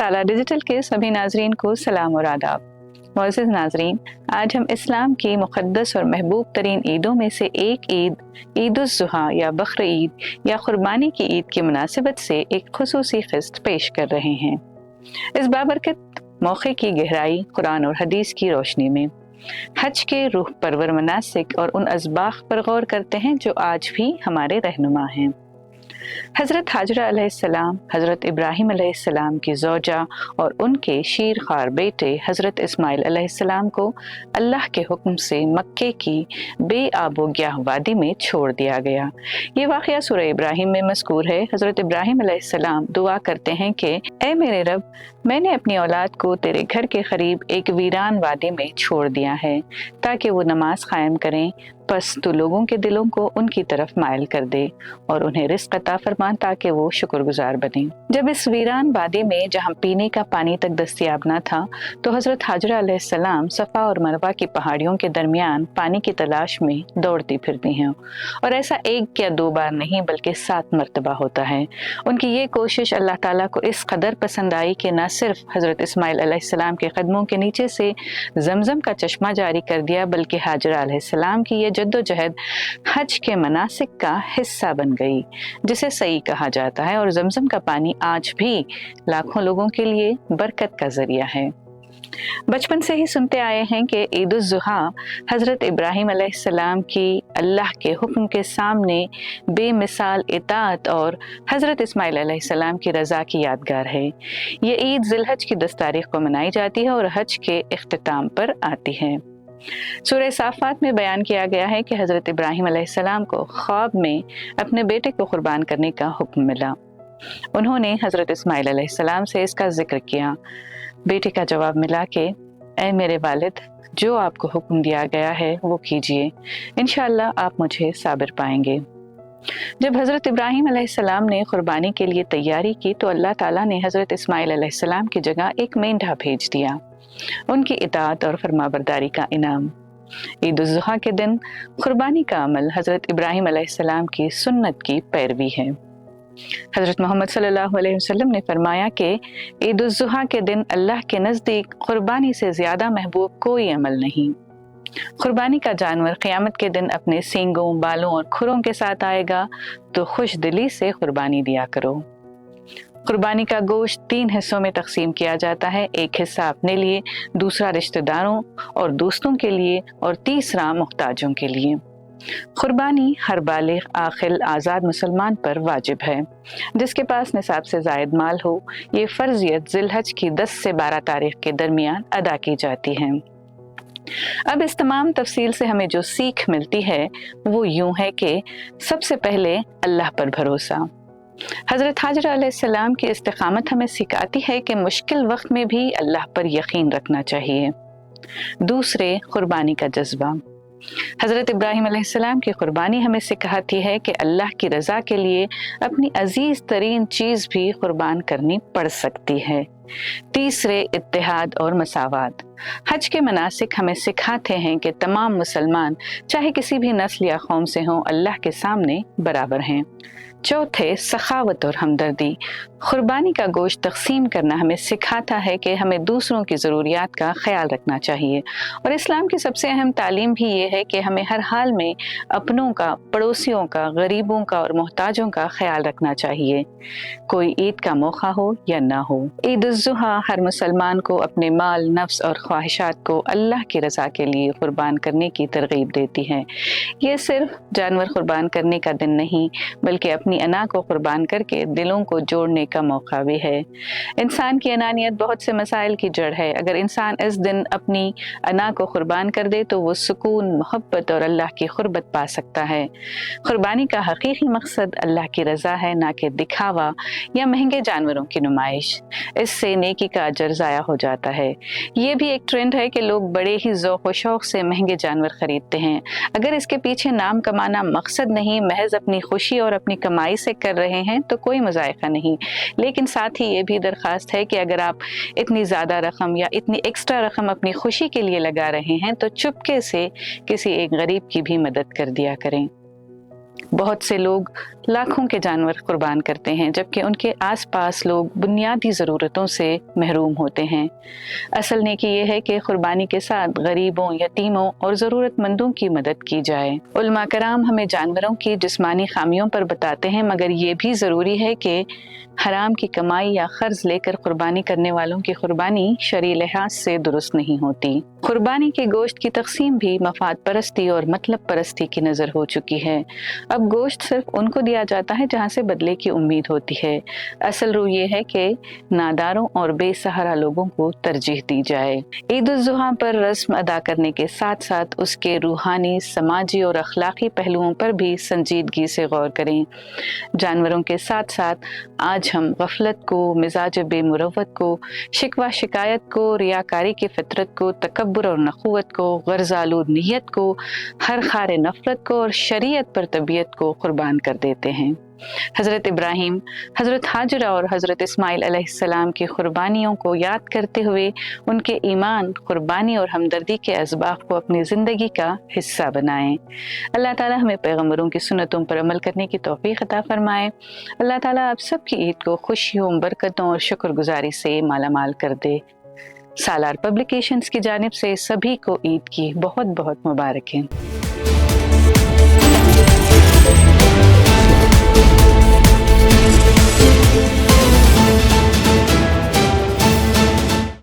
साला डिजिटल के सभी नाजरीन को सलाम और आदाब। मोअज़्ज़िज़ नाजरीन, आज हम इस्लाम की मुक़द्दस और महबूब तरीन ईदों में से एक ईद ईद-उज़-ज़ुहा या बकर ईद या कुर्बानी की ईद की मुनासिबत से एक खुसूसी क़िस्त पेश कर रहे हैं। इस बाबरकत मौक़े की गहराई कुरान और हदीस की रोशनी में हज के रूह परवर मनासिक और उन असबाक़ पर गौर करते हैं जो आज भी हमारे रहनुमा हैं। हज़रत हाजरा अलैहिस्सलाम, हज़रत इब्राहीम अलैहिस्सलाम की ज़ौजा और उनके शीरख़्वार बेटे हज़रत इस्माइल अलैहिस्सलाम को अल्लाह के हुक्म से मक्के की बेआबोग्याह वादी में छोड़ दिया गया। ये वाक़या सूरह इब्राहीम में मज़कूर है। हज़रत इब्राहीम अलैहिस्सलाम दुआ करते हैं कि ऐ मेरे रब, मैंने अपनी औलाद को तेरे घर के करीब एक वीरान वादी में छोड़ दिया है ताकि वो नमाज कायम करें, बस तू लोगों के दिलों को उनकी तरफ मायल कर दे और उन्हें रिज़्क़ अता फरमा ताकि वो शुक्रगुजार बने। जब इस वीरान वादी में जहाँ पीने का पानी तक दस्तयाब न था तो हज़रत हाजरा अलैहिस्सलाम सफ़ा और मरवा की पहाड़ियों के दरमियान पानी की तलाश में दौड़ती फिरती हैं, और ऐसा एक या दो बार नहीं बल्कि 7 मरतबा होता है। उनकी ये कोशिश अल्लाह ताला को इस कदर पसंद आई कि न सिर्फ हज़रत इस्माइल अलैहिस्सलाम के कदमों के नीचे से ज़मज़म का चश्मा जारी कर दिया, बल्कि हाजरा अलैहिस्सलाम की ये जद्दोजहद हज के मनासिक का हिस्सा बन गई, जिसे सही कहा जाता है, और ज़मज़म का पानी आज भी लाखों लोगों के लिए बरकत का ज़रिया है। बचपन से ही सुनते आए हैं कि ईद-उज़-ज़ुहा हज़रत इब्राहीम अलैहिस्सलाम की अल्लाह के हुक्म के सामने बेमिसाल इताअत और हज़रत इस्माइल अलैहिस्सलाम की रज़ा की यादगार है। ये ईद ज़िलहज की 10 तारीख़ को मनाई जाती है और हज के इख्तिताम पर आती है। सूरह साफ़ात में बयान किया गया है कि हज़रत इब्राहीम अलैहिस्सलाम को ख्वाब में अपने बेटे को कुर्बान करने का हुक्म मिला। उन्होंने हज़रत इस्माइल अलैहिस्सलाम से इसका जिक्र किया। बेटे का जवाब मिला कि ऐ मेरे वालिद, जो आपको हुक्म दिया गया है वो कीजिए, इंशाअल्लाह आप मुझे साबिर पाएंगे। जब हज़रत इब्राहीम अलैहिस्सलाम ने कुर्बानी के लिए तैयारी की तो अल्लाह ताला ने हज़रत इस्माइल अलैहिस्सलाम की जगह एक मेंढा भेज दिया, उनकी इताअत और फरमाबरदारी का इनाम। ईद-उज़-ज़ुहा के दिन कुर्बानी का अमल हज़रत इब्राहीम अलैहिस्सलाम की सुन्नत की पैरवी है। हज़रत मोहम्मद सल्लल्लाहु अलैहि वसल्लम ने फरमाया कि ईद-उज़-ज़ुहा के दिन अल्लाह के नज़दीक कुर्बानी से ज़्यादा महबूब कोई अमल नहीं। कुर्बानी का जानवर क़यामत के दिन अपने सींगों, बालों और खुरों के साथ आएगा, तो खुश दिली से कुर्बानी दिया करो। कुर्बानी का गोश्त 3 हिस्सों में तकसीम किया जाता है। एक हिस्सा अपने लिए, दूसरा रिश्तेदारों और दोस्तों के लिए, और तीसरा मुहताजों के लिए। कुर्बानी हर बालिग, आक़िल, आज़ाद मुसलमान पर वाजिब है जिसके पास निसाब से ज़ायद माल हो। ये फ़र्ज़ियत ज़िलहज की 10 से 12 तारीख़ के दरमियान अदा की जाती है। अब इस तमाम तफसील से हमें जो सीख मिलती है वो यूं है कि सबसे पहले अल्लाह पर भरोसा। हज़रत हाजरा अलैहिस्सलाम की इस्तिक़ामत हमें सिखाती है कि मुश्किल वक्त में भी अल्लाह पर यकीन रखना चाहिए। दूसरे, कुर्बानी का जज्बा। हज़रत इब्राहीम अलैहिस्सलाम की कुर्बानी हमें सिखाती है कि अल्लाह की रज़ा के लिए अपनी अजीज़ तरीन चीज़ भी कुर्बान करनी पड़ सकती है। तीसरे, इत्तेहाद और मसावात। हज के मनासिक हमें सिखाते हैं कि तमाम मुसलमान चाहे किसी भी नस्ल या कौम से हों, अल्लाह के सामने बराबर हैं। चौथे, सखावत और हमदर्दी। कुर्बानी का गोश्त तकसीम करना हमें सिखाता है कि हमें दूसरों की ज़रूरियात का ख्याल रखना चाहिए, और इस्लाम की सबसे अहम तालीम भी ये है कि हमें हर हाल में अपनों का, पड़ोसियों का, गरीबों का और मोहताजों का ख्याल रखना चाहिए, कोई ईद का मौका हो या ना हो। ईद-उज़-ज़ुहा हर मुसलमान को अपने माल, नफ्स और ख्वाहिशात को अल्लाह की रज़ा के लिए कुर्बान करने की तरगीब देती है। ये सिर्फ जानवर कुर्बान करने का दिन नहीं, बल्कि अपनी अना को कुर्बान करके दिलों को जोड़ने का मौका भी है। इंसान की अनानियत बहुत से मसाइल की जड़ है। अगर इंसान इस दिन अपनी अना को कुर्बान कर दे तो वो सुकून, मोहब्बत और अल्लाह की क़ुर्बत पा सकता है। कुर्बानी का हकीकी मकसद अल्लाह की रज़ा है, ना कि दिखावा या महंगे जानवरों की नुमाइश। इससे नेकी का अजर ज़ाया हो जाता है। ये भी एक ट्रेंड है कि लोग बड़े ही ज़ौक़ व शौक़ से महंगे जानवर खरीदते हैं। अगर इसके पीछे नाम कमाना मकसद नहीं, महज अपनी खुशी और अपनी कमाई से कर रहे हैं तो कोई मज़ायक़ा नहीं। लेकिन साथ ही ये भी दरख्वास्त है कि अगर आप इतनी ज़्यादा रकम या इतनी एक्स्ट्रा रकम अपनी खुशी के लिए लगा रहे हैं तो चुपके से किसी एक गरीब की भी मदद कर दिया करें। बहुत से लोग लाखों के जानवर कुर्बान करते हैं, जबकि उनके आसपास लोग बुनियादी ज़रूरतों से महरूम होते हैं। असल नेकी ये है कि कुर्बानी के साथ गरीबों, यतीमों और ज़रूरतमंदों की मदद की जाए। उलमा कराम हमें जानवरों की जिस्मानी खामियों पर बताते हैं, मगर ये भी ज़रूरी है कि हराम की कमाई या कर्ज लेकर कुर्बानी करने वालों की कुर्बानी शरई लिहाज से दुरुस्त नहीं होती। कुर्बानी के गोश्त की तकसीम भी मफाद परस्ती और मतलब परस्ती की नज़र हो चुकी है। अब गोश्त सिर्फ उनको दिया जाता है जहाँ से बदले की उम्मीद होती है। असल रूह ये है कि नादारों और बेसहारा लोगों को तरजीह दी जाए। ईद उल जुहा पर रस्म अदा करने के साथ साथ उसके रूहानी, समाजी और अखलाकी पहलुओं पर भी संजीदगी से गौर करें। जानवरों के साथ साथ आज हम गफलत को, मिजाज बेमुरवत को, शिकवा शिकायत को, रियाकारी की फितरत को, तकब्बुर और नखुवत को, गर्ज़ालूद नियत को, हर खार नफरत को और शरीयत पर तबीयत को कुर्बान कर देते हैं। हज़रत इब्राहीम, हज़रत हाजरा और हज़रत इस्माइल अलैहिस्सलाम की कुर्बानियों को याद करते हुए उनके ईमान, कुर्बानी और हमदर्दी के असबाब को अपनी ज़िंदगी का हिस्सा बनाएं। अल्लाह ताला हमें पैगम्बरों की सुन्नतों पर अमल करने की तौफीक अता फरमाए। अल्लाह ताला आप सबकी ईद को खुशियों, बरकतों और शुक्रगुजारी से मालामाल कर दे। सालार पब्लिकेशंस की जानिब से सभी को ईद की बहुत बहुत मुबारक है।